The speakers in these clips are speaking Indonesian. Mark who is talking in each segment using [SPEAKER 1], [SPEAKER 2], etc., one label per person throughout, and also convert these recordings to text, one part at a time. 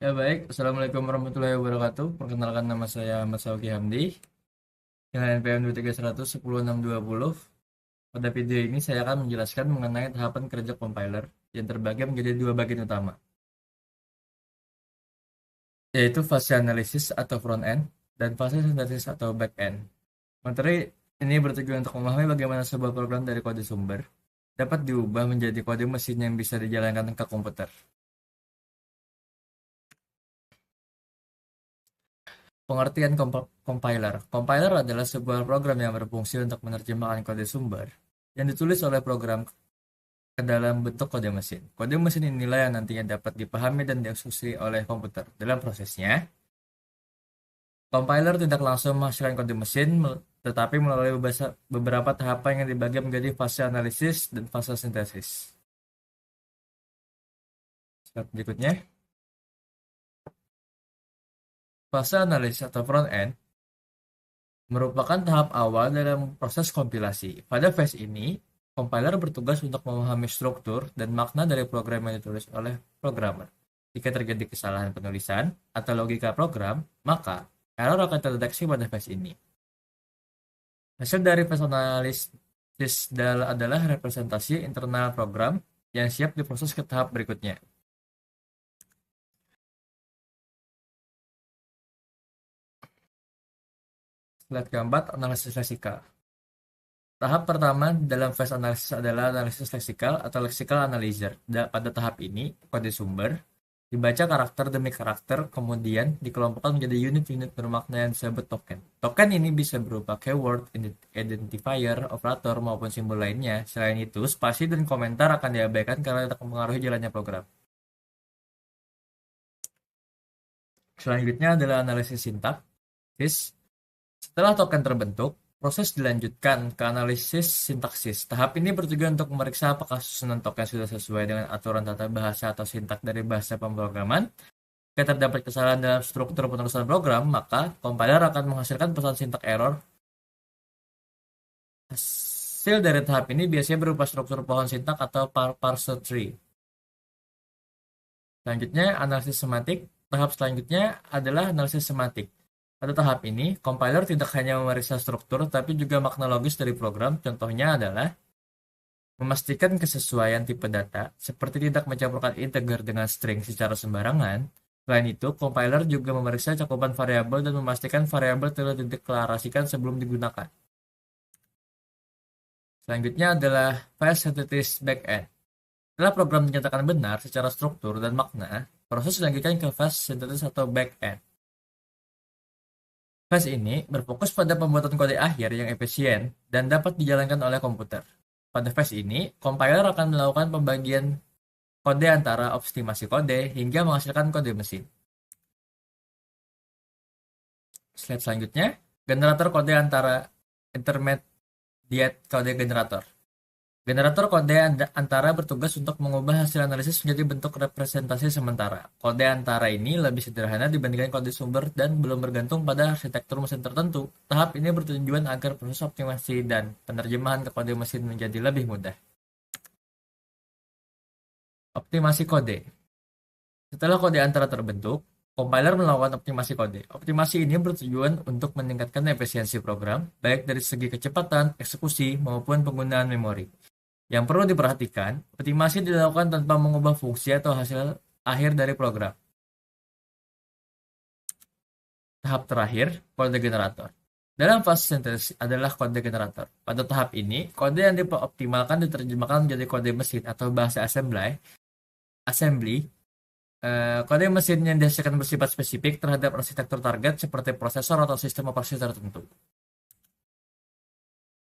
[SPEAKER 1] Ya baik, Assalamualaikum warahmatullahi wabarakatuh. Perkenalkan nama saya Mas Sauki Hamdi dengan NPM 231010620. Pada video ini saya akan menjelaskan mengenai tahapan kerja compiler yang terbagi menjadi dua bagian utama, yaitu fase analisis atau front end dan fase sintesis atau back end. Materi ini bertujuan untuk memahami bagaimana sebuah program dari kode sumber dapat diubah menjadi kode mesin yang bisa dijalankan ke komputer. Pengertian compiler. Compiler adalah sebuah program yang berfungsi untuk menerjemahkan kode sumber yang ditulis oleh program ke dalam bentuk kode mesin. Kode mesin inilah yang nantinya dapat dipahami dan dieksekusi oleh komputer. Dalam prosesnya, compiler tidak langsung menghasilkan kode mesin, tetapi melalui beberapa tahapan yang dibagi menjadi fase analisis dan fase sintesis. Slide berikutnya. Fase analisis atau front end merupakan tahap awal dalam proses kompilasi. Pada fase ini, compiler bertugas untuk memahami struktur dan makna dari program yang ditulis oleh programmer. Jika terjadi kesalahan penulisan atau logika program, maka error akan terdeteksi pada fase ini. Hasil dari fase analisis adalah representasi internal program yang siap diproses ke tahap berikutnya. Slide keempat, analisis leksikal. Tahap pertama dalam fase analisis adalah analisis leksikal atau lexical analyzer. Pada tahap ini, kode sumber dibaca karakter demi karakter, kemudian dikelompokkan menjadi unit-unit bermakna yang disebut token. Token ini bisa berupa keyword, identifier, operator, maupun simbol lainnya. Selain itu, spasi dan komentar akan diabaikan karena tidak mempengaruhi jalannya program. Selanjutnya adalah analisis sintaksis. Setelah token terbentuk, proses dilanjutkan ke analisis sintaksis. Tahap ini bertujuan untuk memeriksa apakah susunan token sudah sesuai dengan aturan tata bahasa atau sintak dari bahasa pemrograman. Jika terdapat kesalahan dalam struktur penulisan program, maka compiler akan menghasilkan pesan sintak error. Hasil dari tahap ini biasanya berupa struktur pohon sintak atau parser tree. Selanjutnya, analisis semantik. Tahap selanjutnya adalah analisis semantik. Pada tahap ini, compiler tidak hanya memeriksa struktur, tapi juga makna logis dari program. Contohnya adalah memastikan kesesuaian tipe data, seperti tidak mencampurkan integer dengan string secara sembarangan. Selain itu, compiler juga memeriksa cakupan variabel dan memastikan variabel telah dideklarasikan sebelum digunakan. Selanjutnya adalah fase synthesis backend. Setelah program dinyatakan benar secara struktur dan makna, proses dilanjutkan ke fase synthesis atau backend. Fase ini berfokus pada pembuatan kode akhir yang efisien dan dapat dijalankan oleh komputer. Pada fase ini, compiler akan melakukan pembagian kode antara optimasi kode hingga menghasilkan kode mesin. Slide selanjutnya, generator kode intermediate kode generator. Generator kode antara bertugas untuk mengubah hasil analisis menjadi bentuk representasi sementara. Kode antara ini lebih sederhana dibandingkan kode sumber dan belum bergantung pada arsitektur mesin tertentu. Tahap ini bertujuan agar proses optimasi dan penerjemahan ke kode mesin menjadi lebih mudah. Optimasi kode. Setelah kode antara terbentuk, compiler melakukan optimasi kode. Optimasi ini bertujuan untuk meningkatkan efisiensi program, baik dari segi kecepatan, eksekusi, maupun penggunaan memori. Yang perlu diperhatikan, optimasi dilakukan tanpa mengubah fungsi atau hasil akhir dari program. Tahap terakhir, kode generator. Dalam fase sintesis adalah kode generator. Pada tahap ini, kode yang dioptimalkan diterjemahkan menjadi kode mesin atau bahasa assembly. Kode mesin yang dihasilkan bersifat spesifik terhadap arsitektur target seperti prosesor atau sistem operasi tertentu.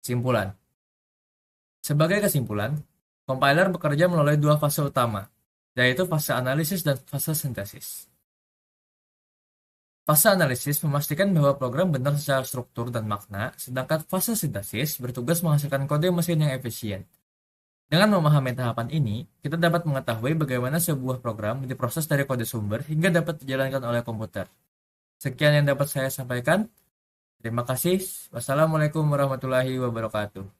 [SPEAKER 1] Kesimpulan. Sebagai kesimpulan, compiler bekerja melalui dua fase utama, yaitu fase analisis dan fase sintesis. Fase analisis memastikan bahwa program benar secara struktur dan makna, sedangkan fase sintesis bertugas menghasilkan kode mesin yang efisien. Dengan memahami tahapan ini, kita dapat mengetahui bagaimana sebuah program diproses dari kode sumber hingga dapat dijalankan oleh komputer. Sekian yang dapat saya sampaikan. Terima kasih. Wassalamualaikum warahmatullahi wabarakatuh.